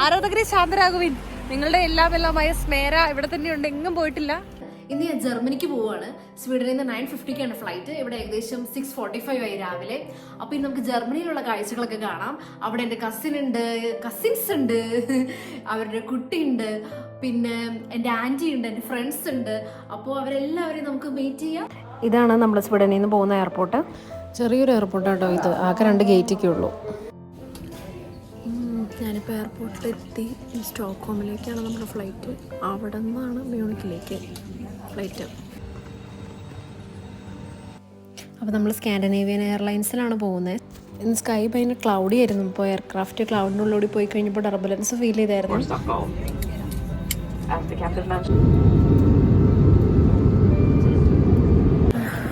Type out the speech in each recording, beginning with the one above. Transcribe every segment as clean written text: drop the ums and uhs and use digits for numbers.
ആരാധകരെ ശാന്തരാകുവിൻ. നിങ്ങളുടെ എല്ലാമായ സ്മേര ഇവിടെ തന്നെയുണ്ട്, എങ്ങും പോയിട്ടില്ല. ഇന്ന് ഞാൻ ജർമ്മനിക്ക് പോവുകയാണ്. സ്വീഡനിൽ നിന്ന് 9:50-ക്കാണ് ഫ്ലൈറ്റ്. ഇവിടെ ഏകദേശം 6:45 ആയി രാവിലെ. അപ്പോൾ ഇന്ന് നമുക്ക് ജർമ്മനിയിലുള്ള കാഴ്ചകളൊക്കെ കാണാം. അവിടെ എൻ്റെ കസിൻസ് ഉണ്ട്, അവരുടെ കുട്ടിയുണ്ട്, പിന്നെ എൻ്റെ ആൻറ്റി ഉണ്ട്, എൻ്റെ ഫ്രണ്ട്സ് ഉണ്ട്. അപ്പോൾ അവരെല്ലാവരെയും നമുക്ക് മീറ്റ് ചെയ്യാം. ഇതാണ് നമ്മൾ സ്വീഡനിൽ നിന്ന് പോകുന്ന എയർപോർട്ട്. ചെറിയൊരു എയർപോർട്ടാട്ടോ ഇത്, ആകെ 2 ഗേറ്റൊക്കെ ഉള്ളൂ. ഞാനിപ്പോൾ എയർപോർട്ടിലെത്തി. സ്റ്റോക്ക്ഹോമിലേക്കാണ് നമ്മുടെ ഫ്ലൈറ്റ്. അവിടെ നിന്നാണ് മ്യൂണിക്കിലേക്ക് ഫ്ലൈറ്റ്. അപ്പോൾ നമ്മൾ സ്കാൻഡിനേവിയൻ എയർലൈൻസിലാണ് പോകുന്നത്. ഇന്ന് സ്കൈ ഭയങ്കര ക്ലൗഡി ആയിരുന്നു. ഇപ്പോൾ എയർക്രാഫ്റ്റ് ക്ലൗഡിൻ്റെ ഉള്ളിലൂടെ പോയി കഴിഞ്ഞപ്പോൾ ടർബുലൻസ് ഫീൽ ചെയ്തായിരുന്നു.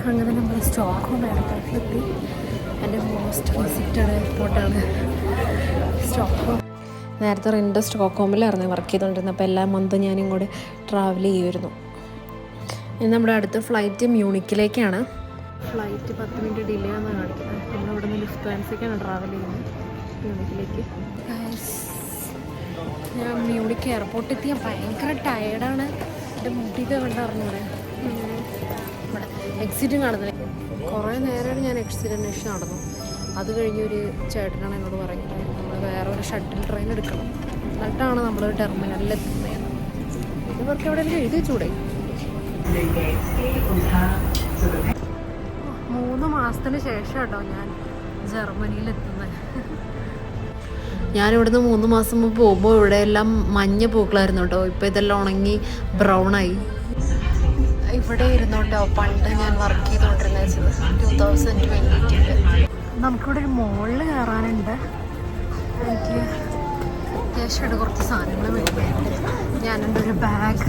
അങ്ങനെ നമ്മൾ സ്റ്റോക്ക്ഹോം എയർപോർട്ടിലെത്തി. എൻ്റെ മോസ്റ്റ് വിസിറ്റഡ് എയർപോർട്ടാണ് സ്റ്റോക്ക്ഹോം. നേരത്തെ റിൻ്റെ സ്റ്റോക്ക്ഹോമിലായിരുന്നു വർക്ക് ചെയ്തുകൊണ്ടിരുന്നത്. അപ്പോൾ എല്ലാ മന്തും ഞാൻ ഇങ്ങോട്ട് ട്രാവൽ ചെയ്യുമായിരുന്നു. ഇനി നമ്മുടെ അടുത്ത ഫ്ലൈറ്റ് മ്യൂണിക്കിലേക്കാണ്. ഫ്ലൈറ്റ് 10 മിനിറ്റ് ഡിലേ ആണെന്ന് കാണിക്കുന്നത്. നമ്മളിവിടെ നിന്ന് ലുഫ്താൻസയ്ക്കാണ് ട്രാവൽ ചെയ്യുന്നത് മ്യൂണിക്കിലേക്ക്. ഞാൻ മ്യൂണിക്ക് എയർപോർട്ടിൽ എത്തി. ഞാൻ ഭയങ്കര ടയേർഡാണ്. എൻ്റെ മുടിയൊക്കെ കണ്ടറിഞ്ഞൂടെ. ഇവിടെ എക്സിറ്റും കാണുന്നില്ല. കുറേ നേരമാണ് ഞാൻ എക്സിറ്റ് അന്വേഷിച്ച് നടന്നു. അത് കഴിഞ്ഞൊരു ചേട്ടനാണ് എന്നോട് പറയുന്നത് നമ്മൾ വേറെ ഒരു ഷട്ടിൽ ട്രെയിൻ എടുക്കണം, എന്നിട്ടാണ് നമ്മൾ ടെർമിനലിൽ എത്തുന്നത്. ഇവർക്ക് എവിടെയെങ്കിലും എഴുതി വെച്ചൂടെ? 3 മാസത്തിന് ശേഷം കേട്ടോ ഞാൻ ജർമ്മനിയിൽ എത്തുന്നത്. ഞാനിവിടുന്ന് 3 മാസം മുമ്പ് പോകുമ്പോൾ ഇവിടെ എല്ലാം മഞ്ഞ പൂക്കളായിരുന്നു കേട്ടോ. ഇപ്പോൾ ഇതെല്ലാം ഉണങ്ങി ബ്രൗണായി. ഇവിടെ ഇരുന്നു കേട്ടോ പണ്ട് ഞാൻ വർക്ക് ചെയ്തുകൊണ്ടിരുന്നത് 2020. നമുക്കിവിടെ ഒരു മോളിൽ കയറാനുണ്ട്. എനിക്ക് അത്യാവശ്യമായിട്ട് കുറച്ച് സാധനങ്ങൾ മേടിക്കാനുണ്ട്. ഞാനെൻ്റെ ഒരു ബാഗ്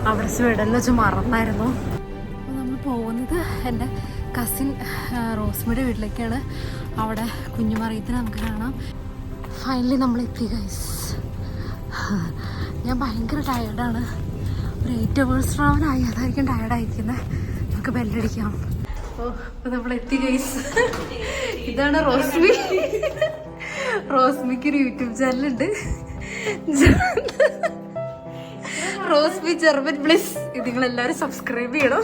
അവിടെ സ്വീഡനിൽ വെച്ച് മറന്നായിരുന്നു. അപ്പോൾ നമ്മൾ പോകുന്നത് എൻ്റെ കസിൻ റോസ്മിയുടെ വീട്ടിലേക്കാണ്. അവിടെ കുഞ്ഞുമറിയത്തിന് നമുക്ക് കാണാം. ഫൈനലി നമ്മൾ എത്തി ഗൈസ്. ഞാൻ ഭയങ്കര ടയേർഡാണ്. ഒരു 8 hours ട്രാവലായി, അതായിരിക്കും ടയേർഡായിരിക്കുന്നത്. നമുക്ക് ബെല്ലടിക്കാം. അപ്പോൾ നമ്മൾ എത്തി ഗൈസ്. ഇതാണ് റോസ്മി. റോസ്മിക്ക് ഒരു യൂട്യൂബ് ചാനലുണ്ട്, റോസ്മി ജർമ്മൻ ബ്ലിസ്. ഇത് നിങ്ങളെല്ലാവരും സബ്സ്ക്രൈബ് ചെയ്യണം.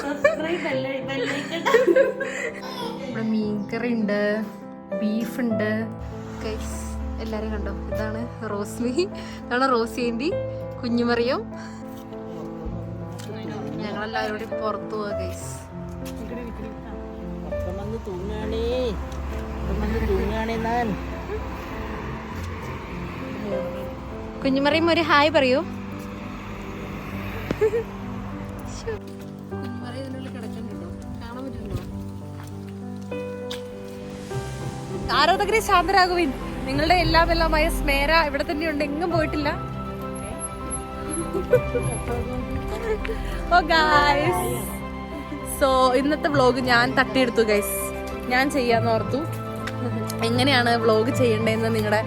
ഇവിടെ മീൻകറി ഉണ്ട്, ബീഫ് ഉണ്ട് ഗൈസ്. എല്ലാവരും കണ്ടോ? ഇതാണ് റോസ്മി, ഇതാണ് റോസിയൻ്റി, കുഞ്ഞുമറിയം. ഞങ്ങളെല്ലാവരും കൂടി പുറത്തു പോവാ ഗൈസ്. കുഞ്ഞുമറിയും ഒരു ഹായ് പറയൂ. കുഞ്ഞുമറി ഇതിനുള്ളിൽ കിടക്കുന്നുണ്ടോ? കാണാൻ പറ്റുന്നുണ്ടോ? ആരാധകരെ ശാന്തരാകുവിൻ. നിങ്ങളുടെ എല്ലാമായ സ്മേര ഇവിടെ തന്നെയുണ്ട്, എങ്ങും പോയിട്ടില്ല. ഓ ഗൈസ്, സോ ഇന്നത്തെ വ്ളോഗ് ഞാൻ തട്ടിയെടുത്തു ഗൈസ്. ഞാൻ ചെയ്യാന്ന് ഓർത്തു. എങ്ങനെയാണ് വ്ളോഗ് ചെയ്യേണ്ടതെന്ന് നിങ്ങളുടെ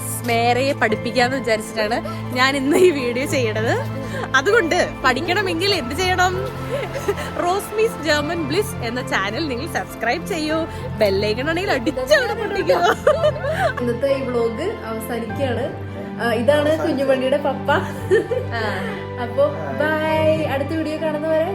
സ്മേരയെ പഠിപ്പിക്കാമെന്ന് വിചാരിച്ചിട്ടാണ് ഞാൻ ഇന്ന് ഈ വീഡിയോ ചെയ്യണത്. അതുകൊണ്ട് പഠിക്കണമെങ്കിൽ എന്ത് ചെയ്യണം? റോസ്മീസ് ജർമ്മൻ ബ്ലിസ് എന്ന ചാനൽ നിങ്ങൾ സബ്സ്ക്രൈബ് ചെയ്യൂ. ബെല്ലൈക്കൺ ആണെങ്കിൽ അടിച്ചു. ഇന്നത്തെ ഈ വ്ളോഗ് അവസാനിക്കുകയാണ്. ഇതാണ് കുഞ്ഞുമണിയുടെ പപ്പ. അപ്പൊ ബൈ. അടുത്ത വീഡിയോ കാണുന്നവരെ